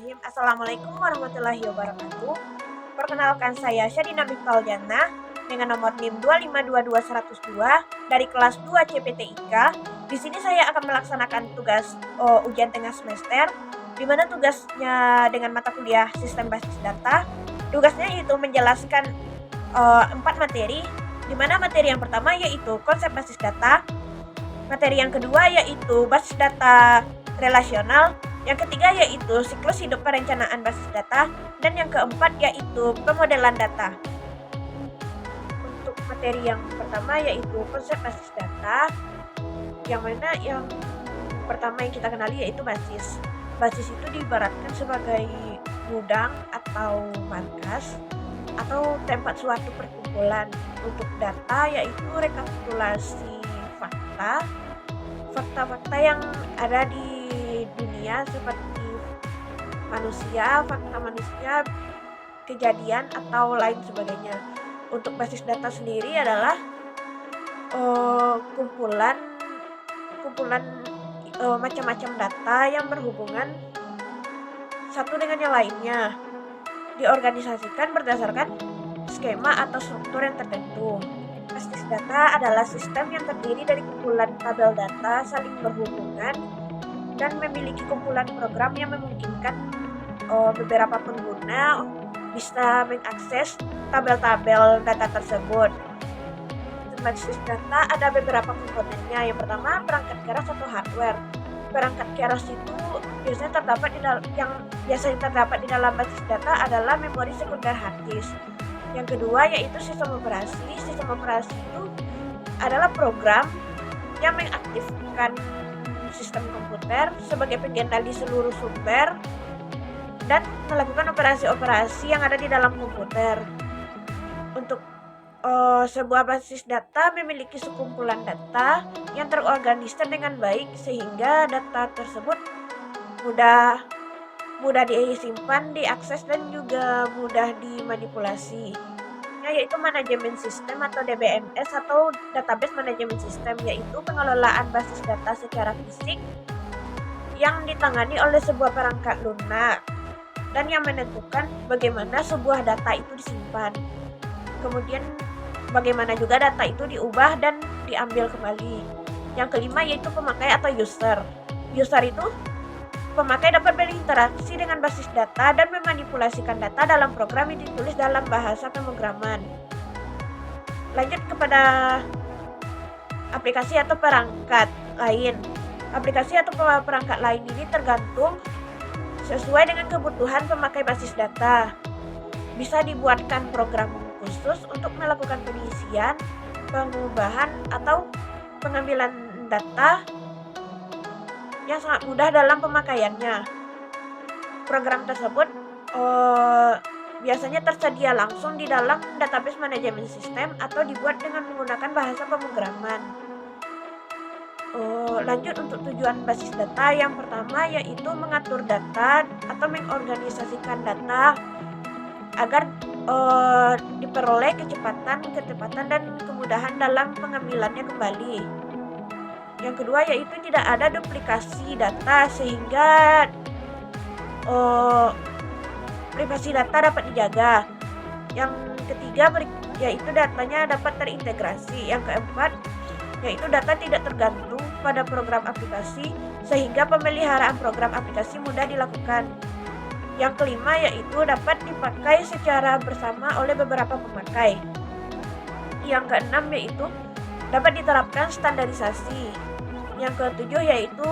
Bismillahirrahmanirrahim. Assalamualaikum warahmatullahi wabarakatuh. Perkenalkan saya Syadina Miftal Jannah dengan nomor NIM 2522102 dari kelas 2 CPTIK. Di sini saya akan melaksanakan tugas ujian tengah semester, di mana tugasnya dengan mata kuliah Sistem Basis Data. Tugasnya itu menjelaskan 4 materi, di mana materi yang pertama yaitu konsep basis data, materi yang kedua yaitu basis data relasional, yang ketiga yaitu siklus hidup perencanaan basis data, dan yang keempat yaitu pemodelan data. Untuk materi yang pertama yaitu konsep basis data, yang mana yang pertama yang kita kenali yaitu basis. Basis itu diibaratkan sebagai gudang atau markas atau tempat suatu perkumpulan untuk data, yaitu rekapitulasi fakta-fakta yang ada di dunia seperti manusia, fakta manusia, kejadian atau lain sebagainya. Untuk basis data sendiri adalah kumpulan macam-macam data yang berhubungan satu dengan yang lainnya, diorganisasikan berdasarkan skema atau struktur yang tertentu. Basis data adalah sistem yang terdiri dari kumpulan tabel data saling berhubungan dan memiliki kumpulan program yang memungkinkan beberapa pengguna bisa mengakses tabel-tabel data tersebut. Basis data ada beberapa komponennya. Yang pertama, perangkat keras atau hardware. Perangkat keras itu biasanya terdapat di dalam basis data adalah memori sekunder hard disk. Yang kedua yaitu sistem operasi. Sistem operasi itu adalah program yang mengaktifkan sistem komputer sebagai pengendali seluruh sumber dan melakukan operasi-operasi yang ada di dalam komputer. Untuk sebuah basis data memiliki sekumpulan data yang terorganisir dengan baik sehingga data tersebut mudah disimpan, diakses, dan juga mudah dimanipulasi. Yaitu manajemen sistem atau DBMS atau database management system, yaitu pengelolaan basis data secara fisik yang ditangani oleh sebuah perangkat lunak dan yang menentukan bagaimana sebuah data itu disimpan. Kemudian bagaimana juga data itu diubah dan diambil kembali. Yang kelima yaitu pemakai atau user. User itu pemakai dapat berinteraksi dengan basis data dan memanipulasikan data dalam program yang ditulis dalam bahasa pemrograman. Lanjut kepada aplikasi atau perangkat lain. Aplikasi atau perangkat lain ini tergantung sesuai dengan kebutuhan pemakai basis data. Bisa dibuatkan program khusus untuk melakukan pengisian, pengubahan, atau pengambilan data yang sangat mudah dalam pemakaiannya. Program tersebut biasanya tersedia langsung di dalam database manajemen sistem atau dibuat dengan menggunakan bahasa pemrograman. Lanjut untuk tujuan basis data, yang pertama yaitu mengatur data atau mengorganisasikan data agar diperoleh kecepatan, ketepatan, dan kemudahan dalam pengambilannya kembali. Yang kedua yaitu tidak ada duplikasi data sehingga privasi data dapat dijaga. Yang ketiga yaitu datanya dapat terintegrasi. Yang keempat yaitu data tidak tergantung pada program aplikasi sehingga pemeliharaan program aplikasi mudah dilakukan. Yang kelima yaitu dapat dipakai secara bersama oleh beberapa pemakai. Yang keenam yaitu dapat diterapkan standarisasi. Yang ketujuh yaitu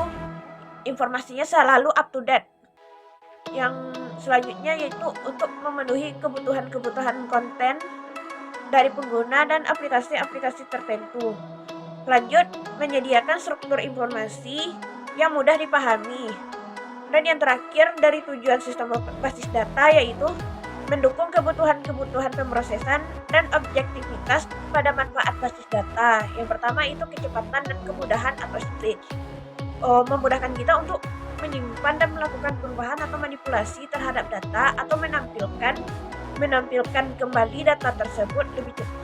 informasinya selalu up to date. Yang selanjutnya yaitu untuk memenuhi kebutuhan konten dari pengguna dan aplikasi-aplikasi tertentu. Lanjut, menyediakan struktur informasi yang mudah dipahami. Dan yang terakhir dari tujuan sistem basis data yaitu mendukung kebutuhan pemrosesan dan objektivitas pada manfaat basis data. Yang pertama itu kecepatan dan kemudahan atau speed. Memudahkan kita untuk menyimpan dan melakukan perubahan atau manipulasi terhadap data atau menampilkan kembali data tersebut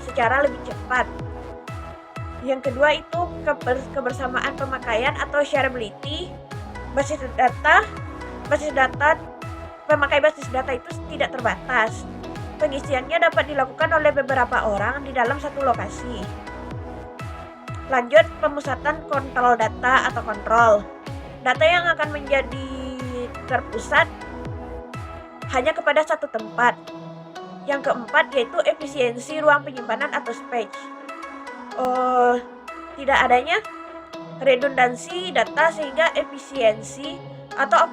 secara lebih cepat. Yang kedua itu kebersamaan pemakaian atau shareability. Basis data pemakai basis data itu tidak terbatas. Pengisiannya dapat dilakukan oleh beberapa orang di dalam satu lokasi. Lanjut, pemusatan kontrol data atau kontrol. Data yang akan menjadi terpusat hanya kepada satu tempat. Yang keempat yaitu efisiensi ruang penyimpanan atau space. Tidak adanya redundansi data sehingga efisiensi atau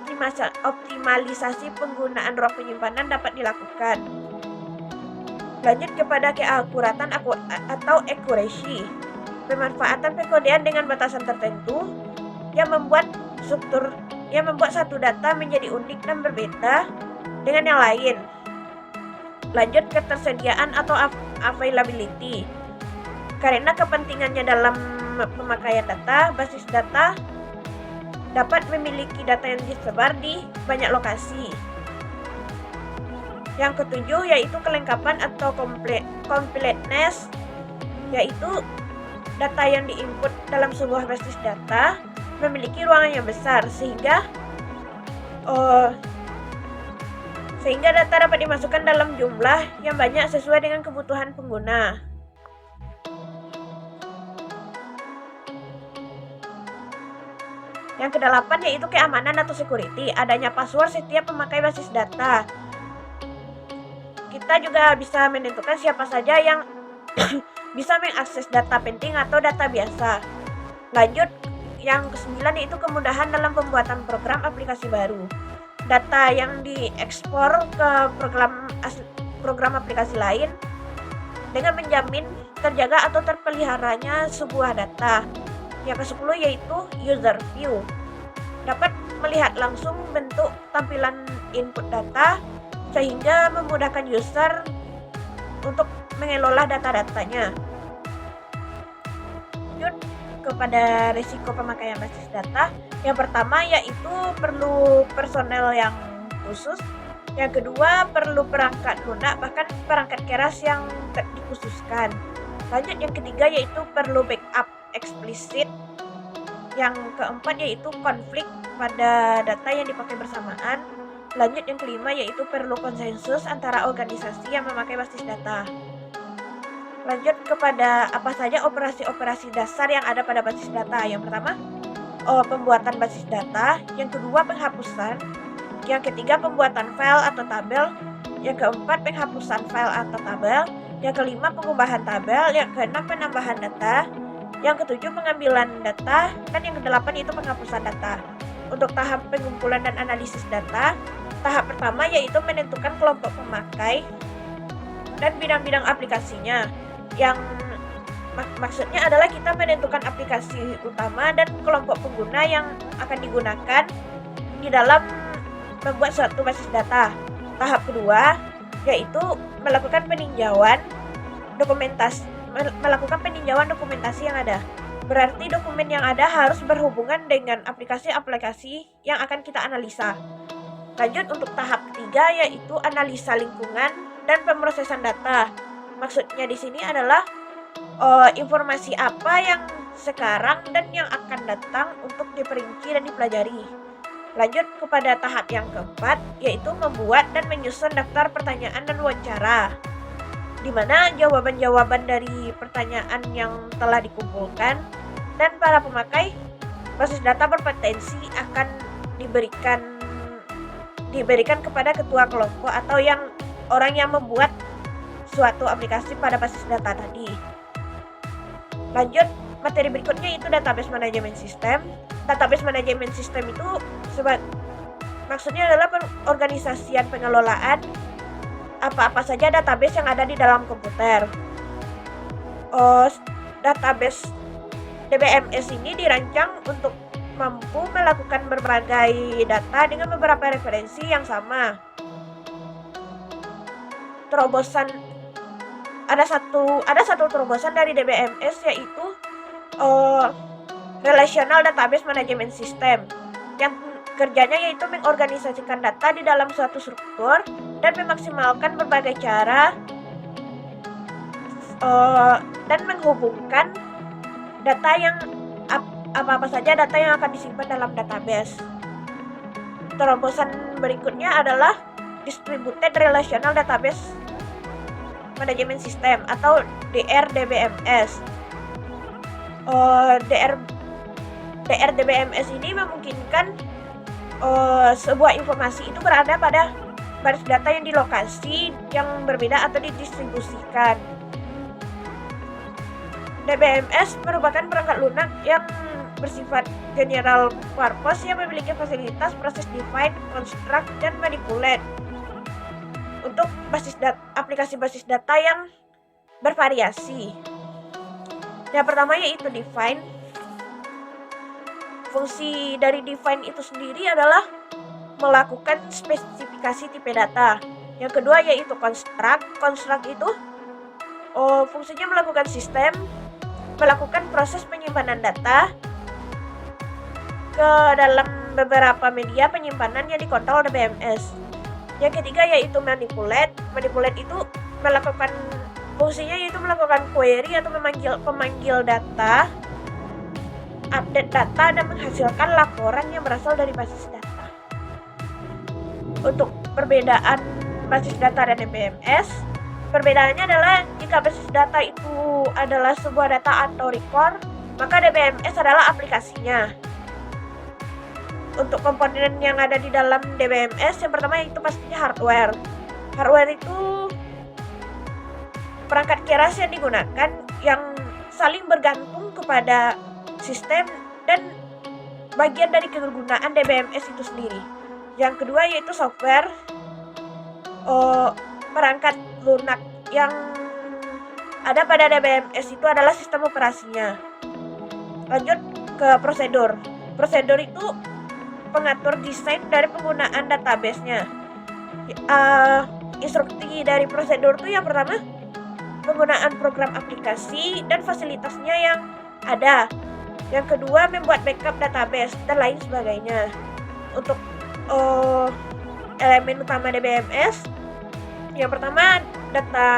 optimalisasi penggunaan ruang penyimpanan dapat dilakukan. Lanjut kepada keakuratan atau accuracy. Pemanfaatan pekodean dengan batasan tertentu yang membuat satu data menjadi unik dan berbeda dengan yang lain. Lanjut ketersediaan atau availability. Karena kepentingannya dalam pemakaian data, basis data dapat memiliki data yang disebar di banyak lokasi. Yang ketujuh yaitu kelengkapan atau completeness, yaitu data yang diinput dalam sebuah basis data memiliki ruangan yang besar sehingga data dapat dimasukkan dalam jumlah yang banyak sesuai dengan kebutuhan pengguna. Yang kedelapan yaitu keamanan atau security, adanya password setiap pemakai basis data. Kita juga bisa menentukan siapa saja yang bisa mengakses data penting atau data biasa. Lanjut, yang kesembilan yaitu kemudahan dalam pembuatan program aplikasi baru. Data yang diekspor ke program aplikasi lain dengan menjamin terjaga atau terpeliharanya sebuah data. Yang ke-10 yaitu user view. Dapat melihat langsung bentuk tampilan input data sehingga memudahkan user untuk mengelola data-datanya. Lanjut kepada risiko pemakaian basis data. Yang pertama yaitu perlu personel yang khusus. Yang kedua perlu perangkat lunak bahkan perangkat keras yang dikhususkan. Lanjut yang ketiga yaitu perlu backup eksplisit. Yang keempat yaitu konflik pada data yang dipakai bersamaan. Lanjut yang kelima yaitu perlu konsensus antara organisasi yang memakai basis data. Lanjut kepada apa saja operasi-operasi dasar yang ada pada basis data. Yang pertama, pembuatan basis data. Yang kedua, penghapusan. Yang ketiga, pembuatan file atau tabel. Yang keempat, penghapusan file atau tabel. Yang kelima, pengubahan tabel. Yang keenam, penambahan data. Yang ketujuh, pengambilan data. Dan yang kedelapan yaitu penghapusan data. Untuk tahap pengumpulan dan analisis data, tahap pertama yaitu menentukan kelompok pemakai dan bidang-bidang aplikasinya. Yang maksudnya adalah kita menentukan aplikasi utama dan kelompok pengguna yang akan digunakan di dalam membuat suatu basis data. Tahap kedua yaitu melakukan peninjauan dokumentasi yang ada. Berarti dokumen yang ada harus berhubungan dengan aplikasi-aplikasi yang akan kita analisa. Lanjut untuk tahap ketiga yaitu analisa lingkungan dan pemrosesan data. Maksudnya di sini adalah informasi apa yang sekarang dan yang akan datang untuk diperinci dan dipelajari. Lanjut kepada tahap yang keempat yaitu membuat dan menyusun daftar pertanyaan dan wawancara, di mana jawaban-jawaban dari pertanyaan yang telah dikumpulkan dan para pemakai basis data berpotensi akan diberikan kepada ketua kelompok atau orang yang membuat suatu aplikasi pada basis data tadi. Lanjut, materi berikutnya itu database management system. Database management system itu maksudnya adalah pengorganisasian pengelolaan apa-apa saja database yang ada di dalam komputer. Database DBMS ini dirancang untuk mampu melakukan berbagai data dengan beberapa referensi yang sama. Ada satu terobosan dari DBMS yaitu Relational Database Management System yang kerjanya yaitu mengorganisasikan data di dalam suatu struktur dan memaksimalkan berbagai cara dan menghubungkan apa saja data yang akan disimpan dalam database. terobosan berikutnya adalah Distributed Relational Database Management System atau DRDBMS. DRDBMS ini memungkinkan sebuah informasi itu berada pada baris data yang di lokasi yang berbeda atau didistribusikan. DBMS merupakan perangkat lunak yang bersifat general purpose yang memiliki fasilitas proses define, construct, dan manipulate untuk aplikasi basis data yang bervariasi. Yang pertama yaitu define. Fungsi dari define itu sendiri adalah melakukan spesifikasi tipe data. Yang kedua yaitu construct. Construct itu fungsinya melakukan proses penyimpanan data ke dalam beberapa media penyimpanan yang dikontrol DBMS. Yang ketiga yaitu manipulate. Manipulate itu fungsinya yaitu melakukan query atau pemanggil data, update data, dan menghasilkan laporan yang berasal dari basis data. Untuk perbedaan basis data dan DBMS, perbedaannya adalah jika basis data itu adalah sebuah data atau record, maka DBMS adalah aplikasinya. Untuk komponen yang ada di dalam DBMS, yang pertama itu pastinya hardware. Hardware itu perangkat keras yang digunakan yang saling bergantung kepada sistem dan bagian dari kegunaan DBMS itu sendiri. Yang kedua yaitu software. Perangkat lunak yang ada pada DBMS itu adalah sistem operasinya. Lanjut ke prosedur. Prosedur itu pengatur desain dari penggunaan database-nya. Instruksi dari prosedur itu yang pertama penggunaan program aplikasi dan fasilitasnya yang ada. Yang kedua membuat backup database dan lain sebagainya. Untuk elemen utama DBMS, yang pertama data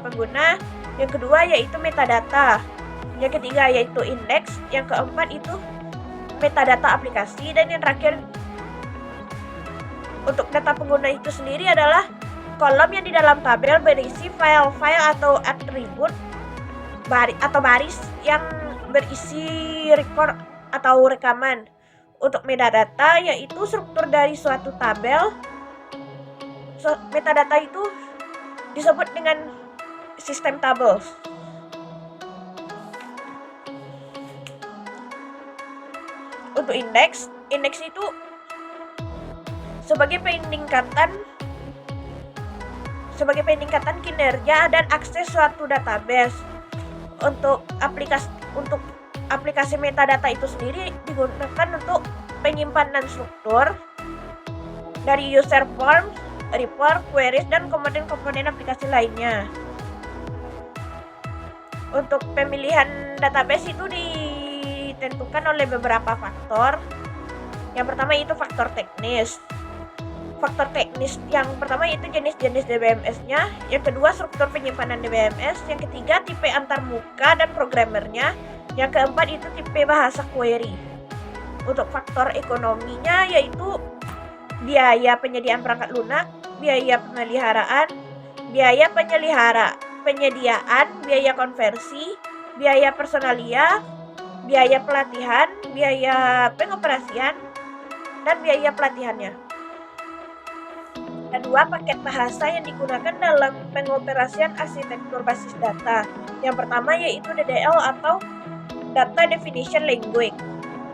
pengguna, yang kedua yaitu metadata, yang ketiga yaitu indeks, yang keempat itu metadata aplikasi, dan yang terakhir untuk data pengguna itu sendiri adalah kolom yang di dalam tabel berisi file-file atau atribut atau baris yang berisi record atau rekaman. Untuk metadata yaitu struktur dari suatu tabel. Metadata itu disebut dengan system tables. Untuk indeks itu sebagai peningkatan kinerja dan akses suatu database. Untuk aplikasi metadata itu sendiri digunakan untuk penyimpanan struktur dari user forms, report, queries, dan komponen-komponen aplikasi lainnya. Untuk pemilihan database itu ditentukan oleh beberapa faktor. Yang pertama itu faktor teknis. Faktor teknis yang pertama itu jenis-jenis DBMS-nya, yang kedua struktur penyimpanan DBMS, yang ketiga tipe antarmuka dan programmernya, yang keempat itu tipe bahasa query. Untuk faktor ekonominya yaitu biaya penyediaan perangkat lunak, biaya penyediaan, biaya konversi, biaya personalia, biaya pelatihan, biaya pengoperasian, dan biaya pelatihannya. Kedua, paket bahasa yang digunakan dalam pengoperasian arsitektur basis data. Yang pertama yaitu DDL atau Data Definition Language.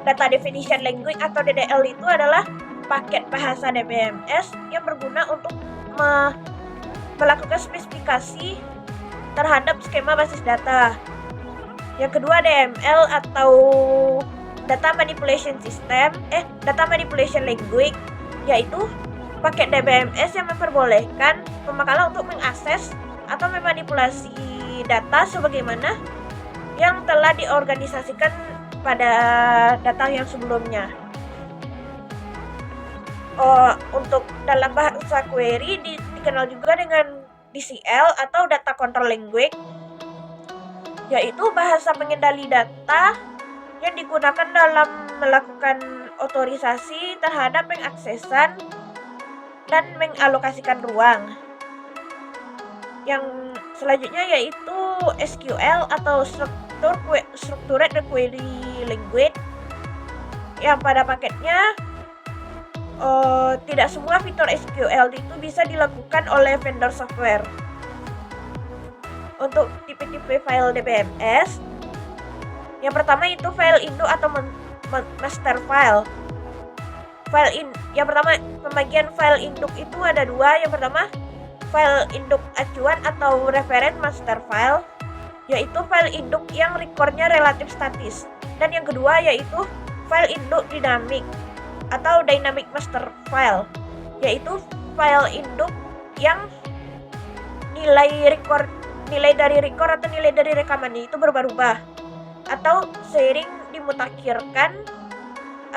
Data Definition Language atau DDL itu adalah paket bahasa DBMS yang berguna untuk melakukan spesifikasi terhadap skema basis data. Yang kedua DML atau Data Manipulation Language, yaitu paket DBMS yang memperbolehkan pemakalah untuk mengakses atau memanipulasi data sebagaimana yang telah diorganisasikan pada data yang sebelumnya. Untuk dalam bahasa query dikenal juga dengan DCL atau Data Control Language, yaitu bahasa pengendali data yang digunakan dalam melakukan otorisasi terhadap pengaksesan dan mengalokasikan ruang. Yang selanjutnya yaitu SQL atau Structured Query Language, yang pada paketnya tidak semua fitur SQL itu bisa dilakukan oleh vendor software. Untuk tipe-tipe file DBMS, yang pertama itu file induk atau master file. Yang pertama, pembagian file induk itu ada dua. Yang pertama, file induk acuan atau reference master file, yaitu file induk yang recordnya relatif statis. Dan yang kedua yaitu file induk dinamik atau dynamic master file, yaitu file induk yang nilai dari record atau nilai dari rekamannya itu berubah-ubah atau sering dimutakhirkan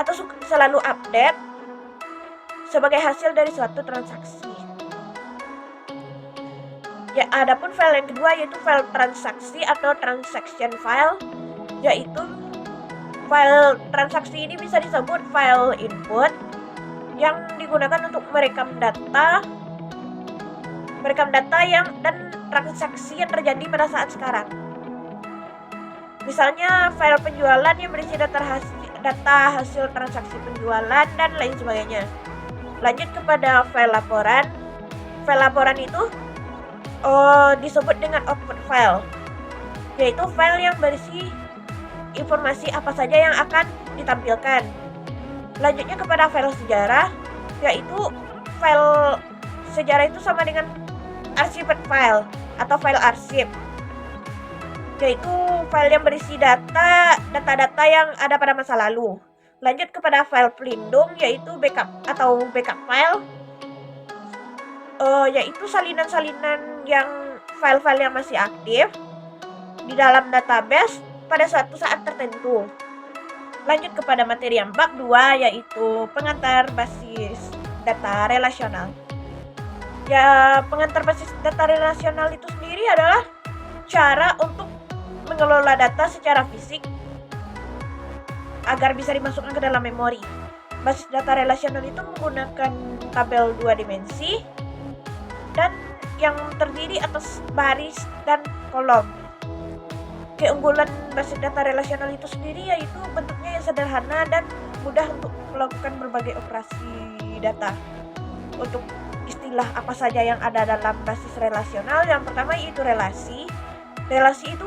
atau selalu update sebagai hasil dari suatu transaksi. Ya, adapun file yang kedua yaitu file transaksi atau transaction file, yaitu file transaksi ini bisa disebut file input yang digunakan untuk merekam data dan transaksi yang terjadi pada saat sekarang. Misalnya file penjualan yang berisi data hasil transaksi penjualan dan lain sebagainya. Lanjut kepada file laporan. File laporan itu disebut dengan output file, yaitu file yang berisi informasi apa saja yang akan ditampilkan. Lanjutnya kepada file sejarah, yaitu file sejarah itu sama dengan archived file atau file arsip, yaitu file yang berisi data-data yang ada pada masa lalu. Lanjut kepada file pelindung, yaitu backup file, yaitu salinan-salinan yang file-file yang masih aktif di dalam database pada suatu saat tertentu. Lanjut kepada materi yang bab 2, yaitu pengantar basis data relasional. Ya, pengantar basis data relasional itu sendiri adalah cara untuk mengelola data secara fisik agar bisa dimasukkan ke dalam memori. Basis data relasional itu menggunakan tabel 2 dimensi dan yang terdiri atas baris dan kolom. Keunggulan basis data relasional itu sendiri yaitu bentuknya yang sederhana dan mudah untuk melakukan berbagai operasi data. Untuk istilah apa saja yang ada dalam basis relasional, yang pertama yaitu relasi. Relasi itu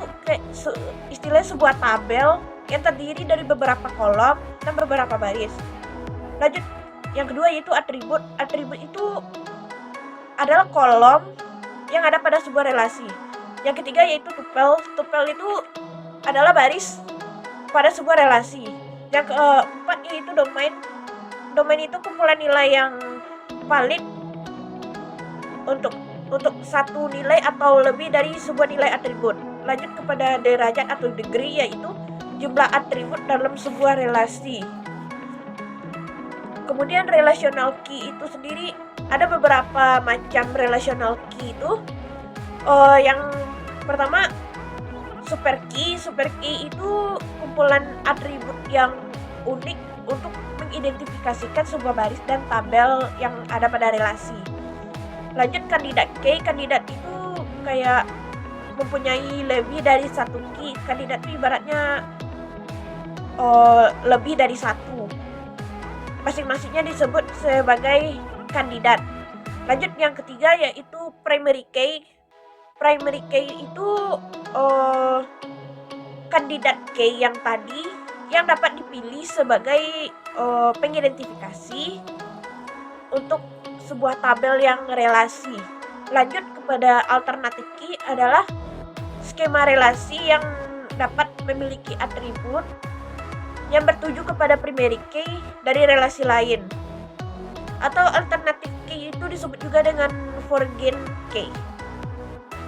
istilahnya sebuah tabel yang terdiri dari beberapa kolom dan beberapa baris. Lanjut, yang kedua yaitu atribut. Atribut itu adalah kolom yang ada pada sebuah relasi. Yang ketiga yaitu tupel. Tupel itu adalah baris pada sebuah relasi. Yang keempat yaitu domain. Domain itu kumpulan nilai yang valid untuk satu nilai atau lebih dari sebuah nilai atribut. Lanjut kepada derajat atau degree, yaitu jumlah atribut dalam sebuah relasi. Kemudian relational key itu sendiri ada beberapa macam relational key itu. Yang pertama super key. Super key itu kumpulan atribut yang unik untuk mengidentifikasikan sebuah baris dan tabel yang ada pada relasi. Lanjut kandidat key. Kandidat itu kayak mempunyai lebih dari satu key. Kandidat itu ibaratnya lebih dari satu. Masing-masingnya disebut sebagai kandidat. Lanjut yang ketiga yaitu primary key. Primary key itu kandidat key yang tadi yang dapat dipilih sebagai pengidentifikasi untuk sebuah tabel yang relasi. Lanjut kepada alternative key adalah skema relasi yang dapat memiliki atribut yang bertuju kepada primary key dari relasi lain. Atau alternative key itu disebut juga dengan foreign key.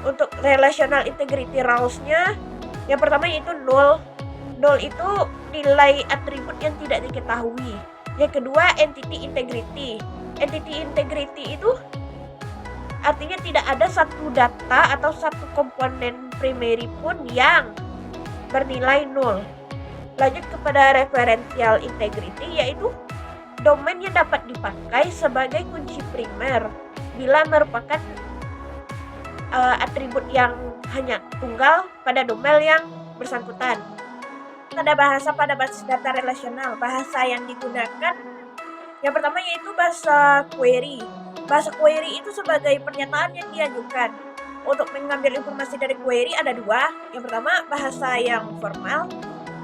Untuk relational integrity rules-nya, yang pertama yaitu null. Null itu nilai atribut yang tidak diketahui. Yang kedua entity integrity. Entity integrity itu artinya tidak ada satu data atau satu komponen primary pun yang bernilai null. Lanjut kepada referential integrity, yaitu domain yang dapat dipakai sebagai kunci primer bila merupakan atribut yang hanya tunggal pada domain yang bersangkutan. Pada basis data relasional, bahasa yang digunakan yang pertama yaitu bahasa query. Bahasa query itu sebagai pernyataan yang diajukan. Untuk mengambil informasi dari query ada dua. Yang pertama bahasa yang formal,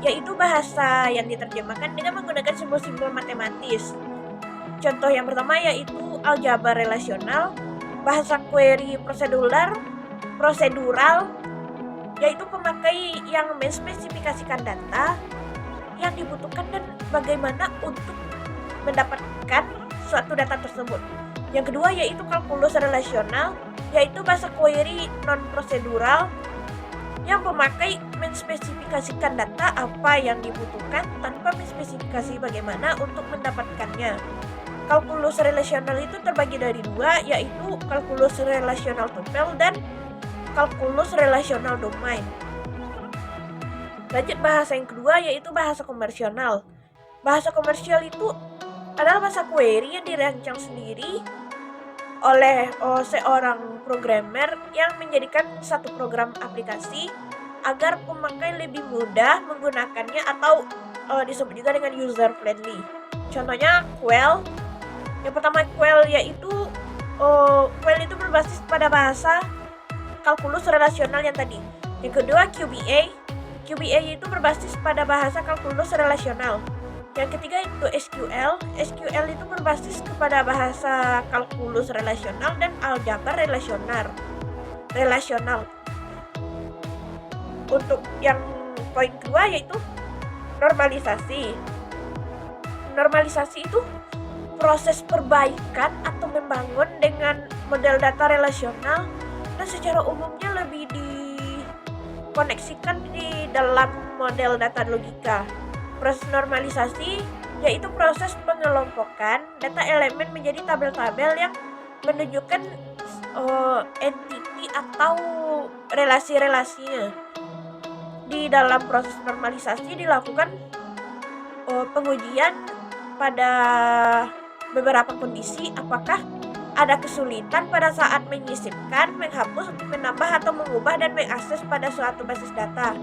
yaitu bahasa yang diterjemahkan dengan menggunakan simbol-simbol matematis. Contoh yang pertama yaitu aljabar relasional, bahasa query prosedural, yaitu pemakai yang menspesifikasikan data yang dibutuhkan dan bagaimana untuk mendapatkan suatu data tersebut. Yang kedua yaitu kalkulus relasional, yaitu bahasa query non-prosedural yang pemakai menspesifikasikan data apa yang dibutuhkan tanpa menspesifikasi bagaimana untuk mendapatkannya. Kalkulus relasional itu terbagi dari dua, yaitu kalkulus relasional tupel dan kalkulus relasional domain. Lanjut bahasa yang kedua yaitu bahasa komersional. Bahasa komersial itu adalah bahasa query yang dirancang sendiri oleh seorang programmer yang menjadikan satu program aplikasi agar pemakai lebih mudah menggunakannya atau disebut juga dengan user friendly. Contohnya Quell. Yang pertama Quell yaitu Quell itu berbasis pada bahasa kalkulus relasional yang tadi. Yang kedua QBA. QBA itu berbasis pada bahasa kalkulus relasional. Yang ketiga itu SQL. SQL itu berbasis kepada bahasa kalkulus relasional dan aljabar relasional. Untuk yang poin kedua yaitu normalisasi. Normalisasi itu proses perbaikan atau membangun dengan model data relasional dan secara umumnya lebih dikoneksikan di dalam model data logika. Proses normalisasi yaitu proses pengelompokan data elemen menjadi tabel-tabel yang menunjukkan entity atau relasi-relasinya. Di dalam proses normalisasi dilakukan pengujian pada beberapa kondisi, apakah ada kesulitan pada saat menyisipkan, menghapus, menambah atau mengubah dan mengakses pada suatu basis data.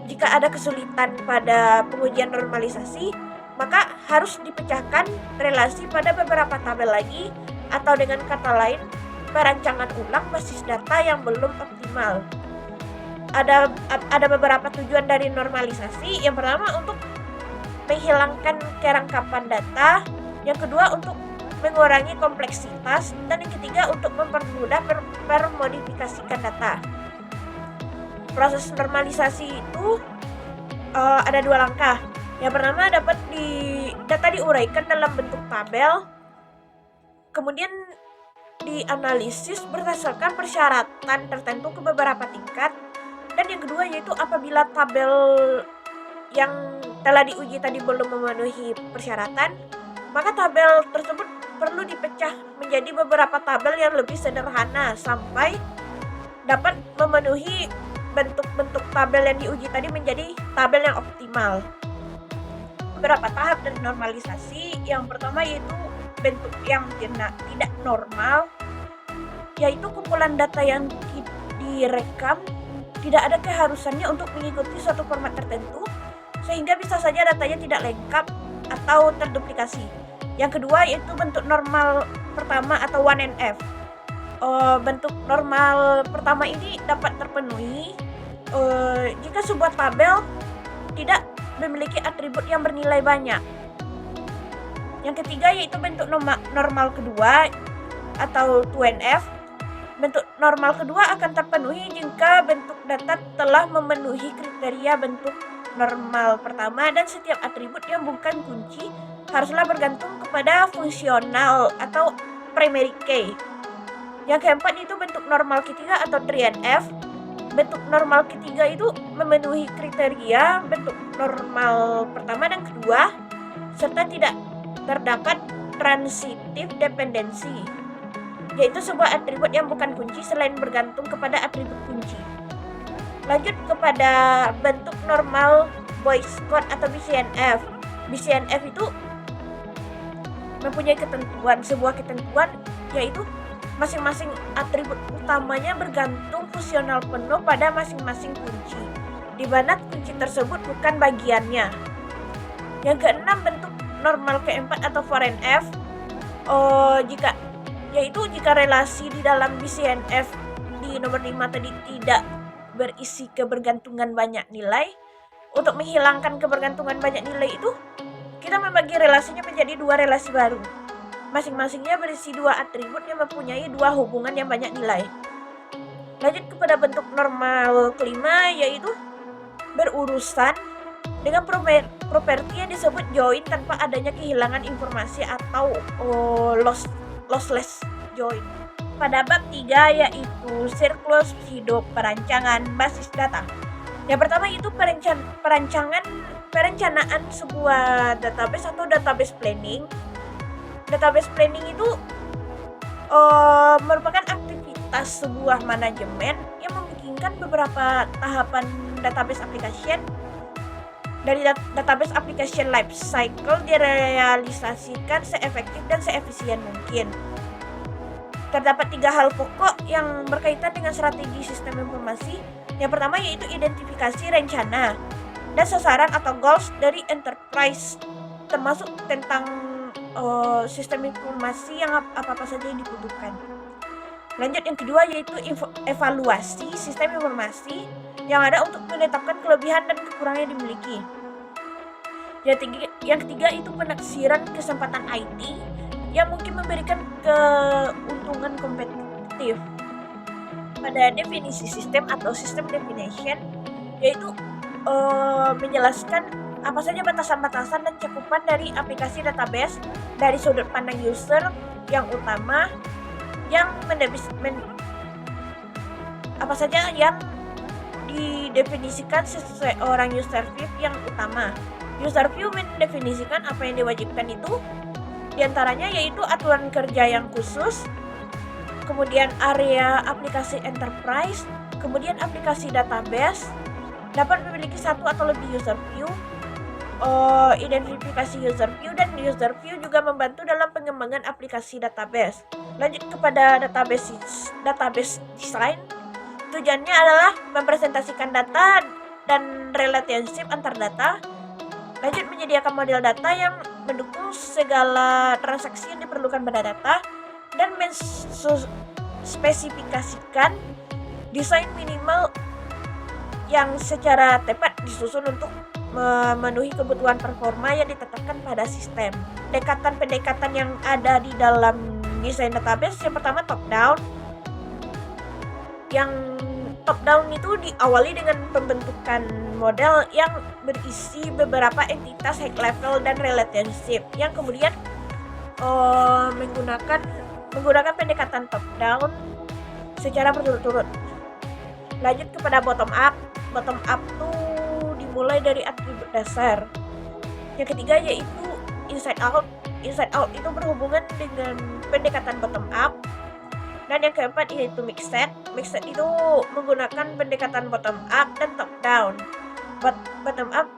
Jika ada kesulitan pada pengujian normalisasi, maka harus dipecahkan relasi pada beberapa tabel lagi, atau dengan kata lain, perancangan ulang basis data yang belum optimal. Ada beberapa tujuan dari normalisasi. Yang pertama untuk menghilangkan kerangkapan data, yang kedua untuk mengurangi kompleksitas, dan yang ketiga untuk mempermudah permodifikasikan data. Proses normalisasi itu ada dua langkah. Yang pertama data diuraikan dalam bentuk tabel, kemudian dianalisis berdasarkan persyaratan tertentu ke beberapa tingkat, dan yang kedua yaitu apabila tabel yang telah diuji tadi belum memenuhi persyaratan, maka tabel tersebut perlu dipecah menjadi beberapa tabel yang lebih sederhana sampai dapat memenuhi bentuk-bentuk tabel yang diuji tadi menjadi tabel yang optimal. Beberapa tahap dari normalisasi. Yang pertama yaitu bentuk yang tidak normal, yaitu kumpulan data yang direkam tidak ada keharusannya untuk mengikuti suatu format tertentu, sehingga bisa saja datanya tidak lengkap atau terduplikasi. Yang kedua yaitu bentuk normal pertama atau 1NF. Bentuk normal pertama ini dapat terpenuhi jika sebuah tabel tidak memiliki atribut yang bernilai banyak. Yang ketiga yaitu bentuk normal kedua atau 2NF. Bentuk normal kedua akan terpenuhi jika bentuk data telah memenuhi kriteria bentuk normal pertama dan setiap atribut yang bukan kunci haruslah bergantung kepada fungsional atau primary key. Yang keempat itu bentuk normal ketiga atau 3NF. Bentuk normal ketiga itu memenuhi kriteria bentuk normal pertama dan kedua, serta tidak terdapat transitive dependency, yaitu sebuah atribut yang bukan kunci selain bergantung kepada atribut kunci. Lanjut kepada bentuk normal voice code atau BCNF. BCNF itu mempunyai sebuah ketentuan, yaitu masing-masing atribut utamanya bergantung fungsional penuh pada masing-masing kunci, di mana kunci tersebut bukan bagiannya. Yang keenam, bentuk normal keempat atau 4NF, jika relasi di dalam BCNF di nomor 5 tadi tidak berisi kebergantungan banyak nilai. Untuk menghilangkan kebergantungan banyak nilai itu, kita membagi relasinya menjadi dua relasi baru. Masing-masingnya berisi dua atribut yang mempunyai dua hubungan yang banyak nilai. Lanjut kepada bentuk normal kelima, yaitu berurusan dengan properti yang disebut join tanpa adanya kehilangan informasi atau lossless join. Pada bab 3, yaitu siklus hidup perancangan basis data. Yang pertama itu perencanaan sebuah database atau database planning. Database planning itu merupakan aktivitas sebuah manajemen yang memungkinkan beberapa tahapan database application dari database application life cycle direalisasikan seefektif dan seefisien mungkin. Terdapat 3 hal pokok yang berkaitan dengan strategi sistem informasi. Yang pertama yaitu identifikasi rencana dan sasaran atau goals dari enterprise, termasuk tentang sistem informasi yang apa-apa saja yang dibutuhkan. Lanjut, yang kedua yaitu evaluasi sistem informasi yang ada untuk menetapkan kelebihan dan kekurangan yang dimiliki. Yang ketiga itu penaksiran kesempatan IT yang mungkin memberikan keuntungan kompetitif. Pada definisi sistem atau system definition, yaitu menjelaskan apa saja batasan-batasan dan cakupan dari aplikasi database dari sudut pandang user yang utama, yang apa saja yang didefinisikan seseorang user view yang utama. User view mendefinisikan apa yang diwajibkan itu, diantaranya yaitu aturan kerja yang khusus, kemudian area aplikasi enterprise, kemudian aplikasi database, dapat memiliki satu atau lebih user view, identifikasi user view, dan user view juga membantu dalam pengembangan aplikasi database. Lanjut kepada database design. Tujuannya adalah mempresentasikan data dan relationship antar data. Lanjut, menyediakan model data yang mendukung segala transaksi yang diperlukan pada data, dan menspesifikasikan desain minimal yang secara tepat disusun untuk memenuhi kebutuhan performa yang ditetapkan pada sistem. Pendekatan yang ada di dalam desain database, yang pertama top down. Yang top down itu diawali dengan pembentukan model yang berisi beberapa entitas high level dan relationship, yang kemudian menggunakan pendekatan top down secara berturut-turut. Lanjut kepada bottom up. Bottom up itu dimulai dari atribut dasar. Yang ketiga yaitu inside out. Inside out itu berhubungan dengan pendekatan bottom up. Dan yang keempat yaitu mixed. Mixed itu menggunakan pendekatan bottom up dan top down. Bottom up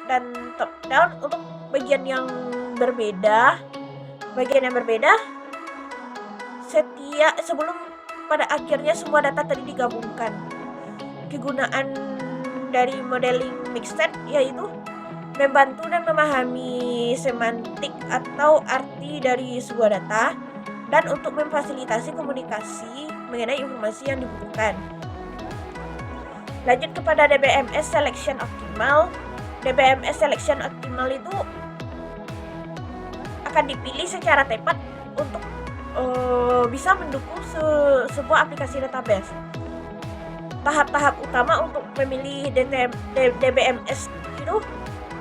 dan top down untuk bagian yang berbeda. Sebelum pada akhirnya semua data tadi digabungkan. Kegunaan dari modeling mixed yaitu membantu dan memahami semantik atau arti dari sebuah data, dan untuk memfasilitasi komunikasi mengenai informasi yang dibutuhkan. Lanjut kepada DBMS Selection Optimal. DBMS Selection Optimal itu akan dipilih secara tepat untuk bisa mendukung sebuah aplikasi database. Tahap-tahap utama untuk memilih DBMS itu,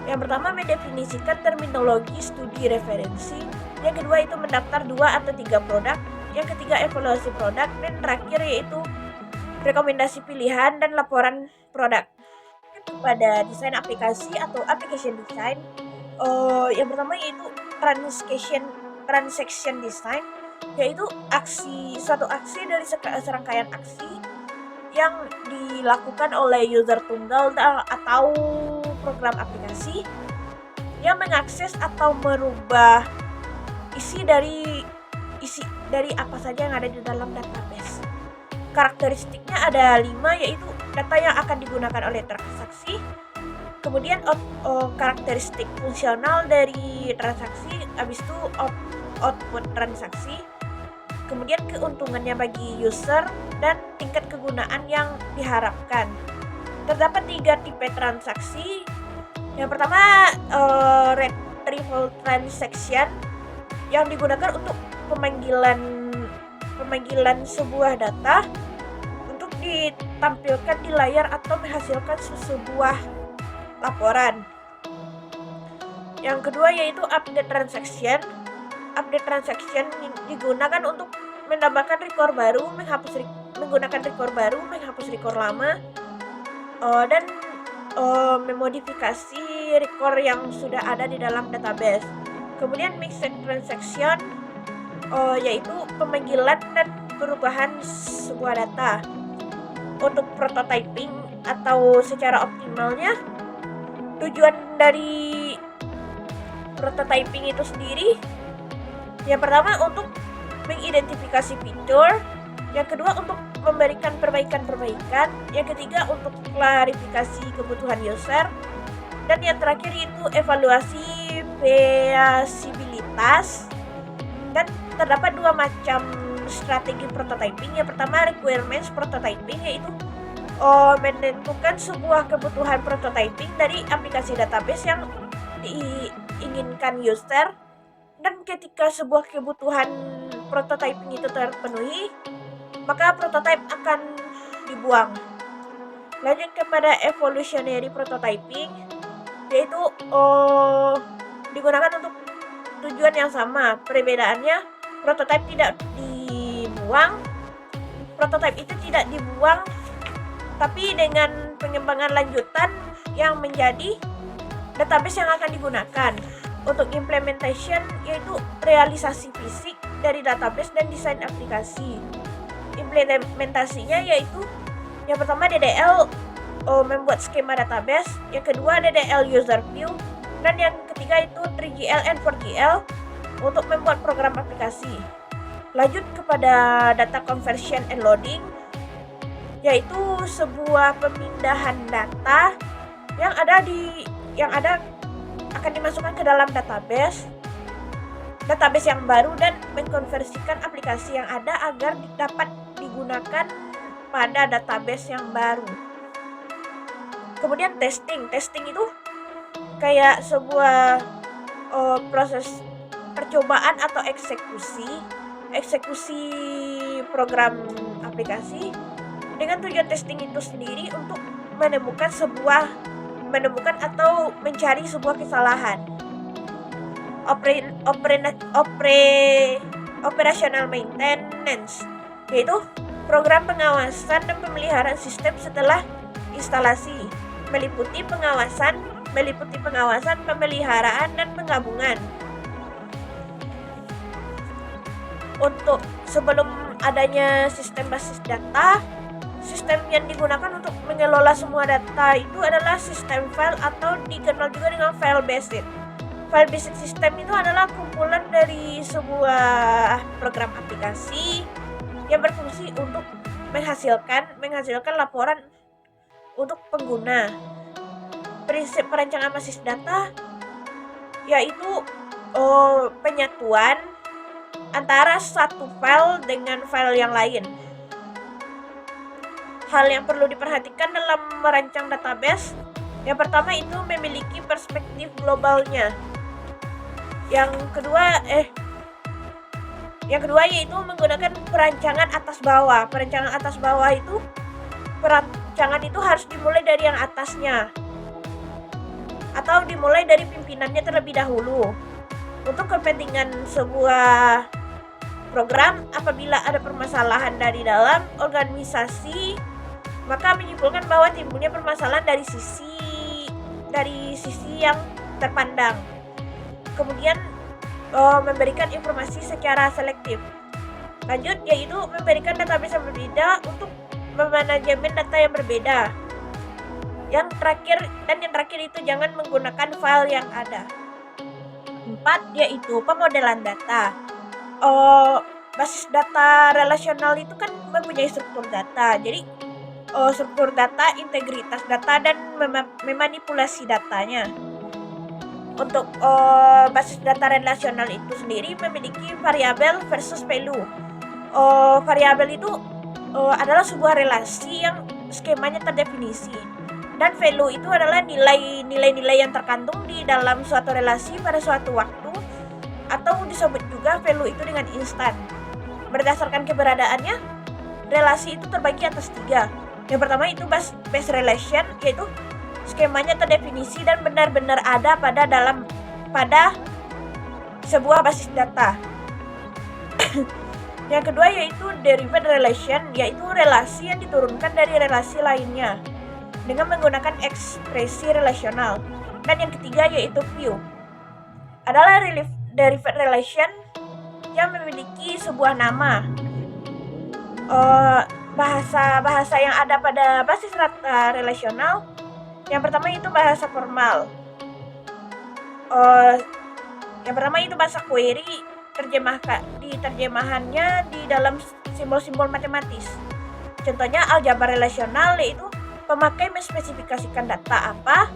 yang pertama mendefinisikan terminologi studi referensi, yang kedua itu mendaftar 2 atau 3 produk, yang ketiga evaluasi produk, dan terakhir yaitu rekomendasi pilihan dan laporan produk. Pada desain aplikasi atau application design, yang pertama yaitu transaction design, yaitu suatu aksi dari serangkaian aksi yang dilakukan oleh user tunggal atau program aplikasi yang mengakses atau merubah isi dari apa saja yang ada di dalam database. Karakteristiknya ada 5, yaitu data yang akan digunakan oleh transaksi, kemudian karakteristik fungsional dari transaksi, habis itu output transaksi, kemudian keuntungannya bagi user, dan tingkat kegunaan yang diharapkan. Terdapat 3 tipe transaksi. Yang pertama, retrieval transaction yang digunakan untuk pemanggilan sebuah data untuk ditampilkan di layar atau menghasilkan sebuah laporan. Yang kedua yaitu update transaction. Update transaction digunakan untuk menambahkan record baru, menggunakan record baru, menghapus record lama, dan memodifikasi record yang sudah ada di dalam database. Kemudian mixed transaction yaitu pemanggilan dan perubahan sebuah data. Untuk prototyping atau secara optimalnya, tujuan dari prototyping itu sendiri, yang pertama untuk mengidentifikasi fitur, yang kedua untuk memberikan perbaikan-perbaikan, yang ketiga untuk klarifikasi kebutuhan user, dan yang terakhir itu evaluasi feasibilitas. Dan terdapat 2 macam strategi prototyping. Yang pertama requirements prototyping, yaitu menentukan sebuah kebutuhan prototyping dari aplikasi database yang diinginkan user, dan ketika sebuah kebutuhan prototyping itu terpenuhi, maka prototype akan dibuang. Lanjut kepada evolutionary prototyping, yaitu digunakan untuk tujuan yang sama. Perbedaannya, prototype tidak dibuang, prototype itu tidak dibuang, tapi dengan pengembangan lanjutan yang menjadi database yang akan digunakan. Untuk implementation yaitu realisasi fisik dari database dan desain aplikasi. Implementasinya yaitu yang pertama DDL membuat skema database, yang kedua DDL user view, dan yang ketiga itu 3GL and 4GL untuk membuat program aplikasi. Lanjut kepada data conversion and loading, yaitu sebuah pemindahan data yang ada akan dimasukkan ke dalam database yang baru dan mengkonversikan aplikasi yang ada agar dapat digunakan pada database yang baru. Kemudian testing itu kayak sebuah proses percobaan atau eksekusi program aplikasi dengan tujuan testing itu sendiri untuk menemukan atau mencari sebuah kesalahan. Operational maintenance yaitu program pengawasan dan pemeliharaan sistem setelah instalasi, meliputi pengawasan, pemeliharaan, dan penggabungan. Untuk sebelum adanya sistem basis data, sistem yang digunakan untuk mengelola semua data itu adalah sistem file atau dikenal juga dengan file based. File based system itu adalah kumpulan dari sebuah program aplikasi yang berfungsi untuk menghasilkan laporan untuk pengguna. Prinsip perancangan basis data yaitu penyatuan antara satu file dengan file yang lain. Hal yang perlu diperhatikan dalam merancang database, yang pertama itu memiliki perspektif globalnya. Yang kedua yaitu menggunakan perancangan atas bawah. Perancangan itu harus dimulai dari yang atasnya atau dimulai dari pimpinannya terlebih dahulu. Untuk kepentingan sebuah program, apabila ada permasalahan dari dalam organisasi, maka menyimpulkan bahwa timbulnya permasalahan dari sisi yang terpandang. Kemudian memberikan informasi secara selektif. Lanjut yaitu memberikan database yang berbeda untuk memanajemen data yang berbeda. Yang terakhir itu jangan menggunakan file yang ada. 4 yaitu pemodelan data. Basis data relasional itu kan mempunyai struktur data. Jadi struktur data, integritas data, dan memanipulasi datanya. Untuk basis data relasional itu sendiri memiliki variabel versus value. Variabel itu adalah sebuah relasi yang skemanya terdefinisi, dan value itu adalah nilai-nilai yang terkandung di dalam suatu relasi pada suatu waktu, atau disebut juga value itu dengan instan. Berdasarkan keberadaannya, relasi itu terbagi atas 3. Yang pertama itu base relation, yaitu skemanya terdefinisi dan benar-benar ada pada sebuah basis data. Yang kedua yaitu derived relation, yaitu relasi yang diturunkan dari relasi lainnya dengan menggunakan ekspresi relasional. Dan yang ketiga yaitu view, adalah derived relation yang memiliki sebuah nama. Bahasa yang ada pada basis data relasional, yang pertama itu bahasa formal. Yang pertama itu bahasa query, terjemahannya di dalam simbol-simbol matematis. Contohnya aljabar relasional, yaitu pemakai menspesifikasikan data apa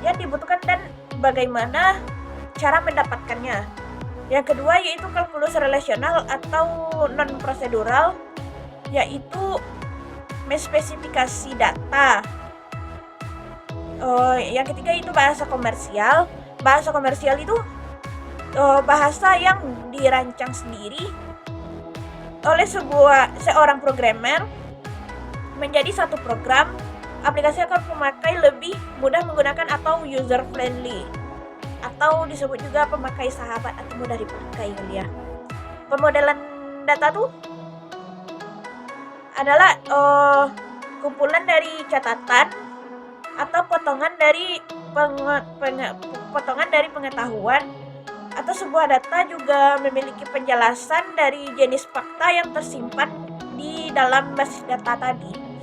yang dibutuhkan dan bagaimana cara mendapatkannya. Yang kedua yaitu kalkulus relasional atau non-prosedural, yaitu menspesifikasi data. Yang ketiga itu bahasa komersial. Bahasa komersial itu bahasa yang dirancang sendiri oleh seorang programmer menjadi satu program. Aplikasi akan pemakai lebih mudah menggunakan atau user friendly, atau disebut juga pemakai sahabat atau mudah dipakai kali ya. Pemodelan data tuh adalah kumpulan dari catatan atau potongan dari pengetahuan atau sebuah data, juga memiliki penjelasan dari jenis fakta yang tersimpan di dalam basis data tadi.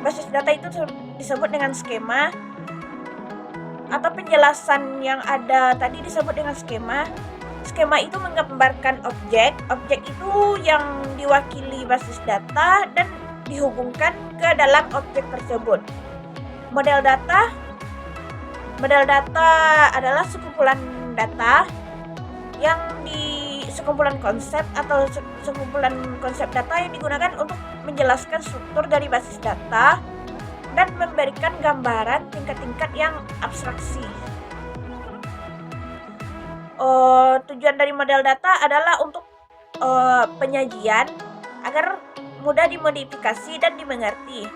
Basis data itu disebut dengan skema, atau penjelasan yang ada tadi disebut dengan skema. Skema itu menggambarkan objek itu yang diwakili basis data dan dihubungkan ke dalam objek tersebut. Model data adalah sekumpulan data yang sekumpulan konsep atau sekumpulan konsep data yang digunakan untuk menjelaskan struktur dari basis data dan memberikan gambaran tingkat-tingkat yang abstraksi. Tujuan dari model data adalah untuk penyajian agar mudah dimodifikasi dan dimengerti.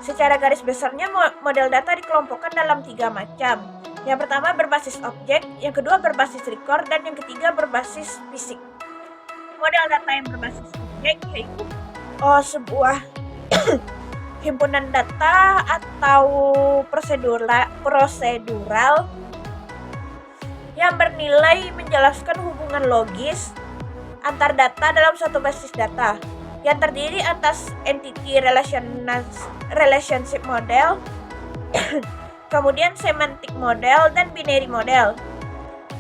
Secara garis besarnya model data dikelompokkan dalam 3 macam. Yang pertama berbasis objek, yang kedua berbasis record, dan yang ketiga berbasis fisik. Model data yang berbasis objek yaitu sebuah himpunan data atau prosedural yang bernilai menjelaskan hubungan logis antar data dalam suatu basis data, yang terdiri atas entity relationship model, kemudian semantic model, dan binary model.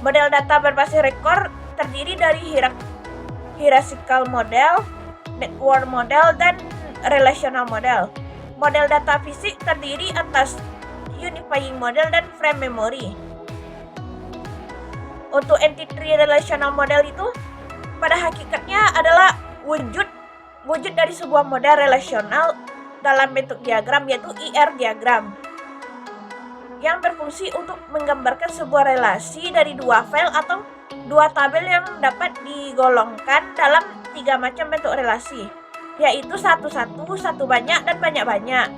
Model data berbasis record terdiri dari hierarchical model, network model, dan relational model. Model data fisik terdiri atas unifying model dan frame memory. Untuk entity relational model itu pada hakikatnya adalah wujud dari sebuah model relasional dalam bentuk diagram, yaitu IR diagram, yang berfungsi untuk menggambarkan sebuah relasi dari 2 file atau 2 tabel yang dapat digolongkan dalam 3 macam bentuk relasi, yaitu satu-satu, satu banyak, dan banyak-banyak.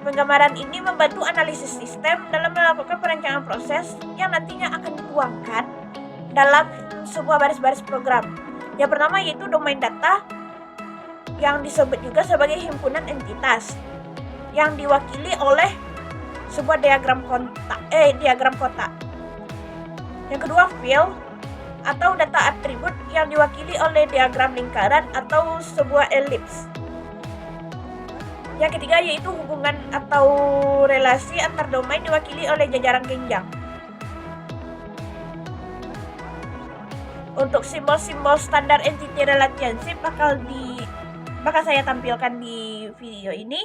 Penggambaran ini membantu analisis sistem dalam melakukan perencanaan proses yang nantinya akan dituangkan dalam sebuah baris-baris program. Yang pertama yaitu domain data, yang disebut juga sebagai himpunan entitas, yang diwakili oleh sebuah diagram kotak. Yang kedua field, atau data atribut yang diwakili oleh diagram lingkaran atau sebuah elips. Yang ketiga yaitu hubungan atau relasi antar domain diwakili oleh jajaran genjang. Untuk simbol-simbol standar entity relationship bakal saya tampilkan di video ini.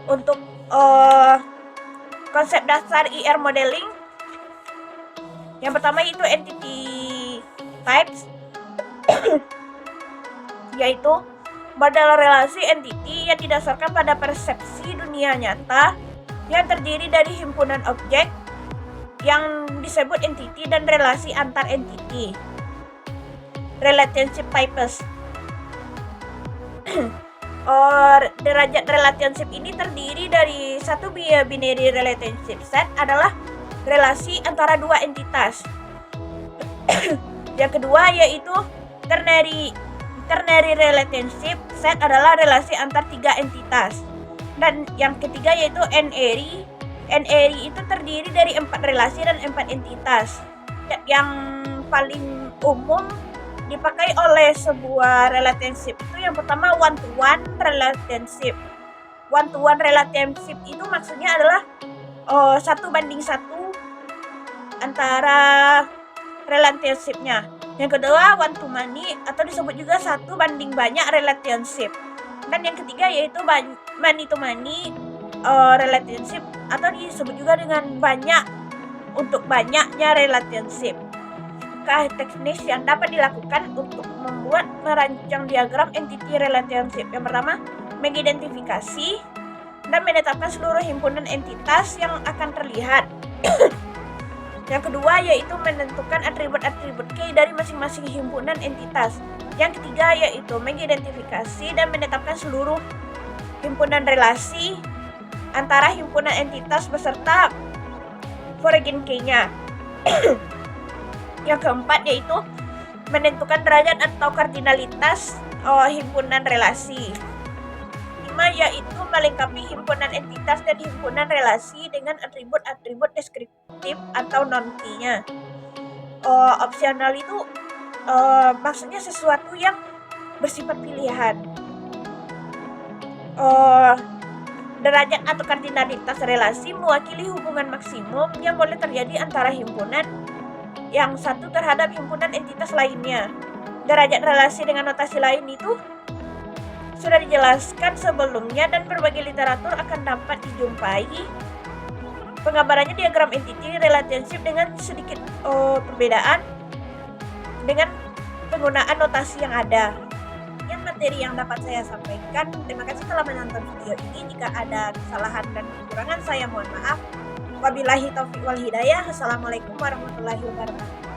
Untuk konsep dasar IR modeling, yang pertama itu entity types, yaitu model relasi entity yang didasarkan pada persepsi dunia nyata yang terdiri dari himpunan objek yang disebut entity dan relasi antar entity. Relationship types. Derajat relationship ini terdiri dari satu binary relationship set adalah relasi antara dua entitas. Yang kedua yaitu ternary relationship set adalah relasi antar tiga entitas. Dan yang ketiga yaitu n-ary. N-ary itu terdiri dari 4 relasi dan 4 entitas. Yang paling umum dipakai oleh sebuah relationship itu yang pertama one-to-one relationship. One-to-one relationship itu maksudnya adalah 1:1 antara relationship-nya. Yang kedua one-to-many atau disebut juga 1 banding banyak relationship. Dan yang ketiga yaitu many-to-many relationship atau disebut juga dengan banyak untuk banyaknya relationship. Teknis yang dapat dilakukan untuk merancang diagram entity relationship. Yang pertama, mengidentifikasi dan menetapkan seluruh himpunan entitas yang akan terlihat. Yang kedua yaitu menentukan atribut-atribut key dari masing-masing himpunan entitas. Yang ketiga yaitu mengidentifikasi dan menetapkan seluruh himpunan relasi antara himpunan entitas beserta foreign key-nya. Yang keempat yaitu menentukan derajat atau kardinalitas himpunan relasi. 5 yaitu melengkapi himpunan entitas dan himpunan relasi dengan atribut-atribut deskriptif atau non-key-nya. Opsional itu maksudnya sesuatu yang bersifat pilihan. Derajat atau kardinalitas relasi mewakili hubungan maksimum yang boleh terjadi antara himpunan yang satu terhadap himpunan entitas lainnya. Derajat relasi dengan notasi lain itu sudah dijelaskan sebelumnya dan berbagai literatur akan dapat dijumpai. Penggambarannya diagram entity relationship dengan sedikit perbedaan dengan penggunaan notasi yang ada. Yang materi yang dapat saya sampaikan. Terima kasih telah menonton video ini. Jika ada kesalahan dan kekurangan saya mohon maaf. Wabillahi taufiq wal hidayah. Assalamualaikum warahmatullahi wabarakatuh.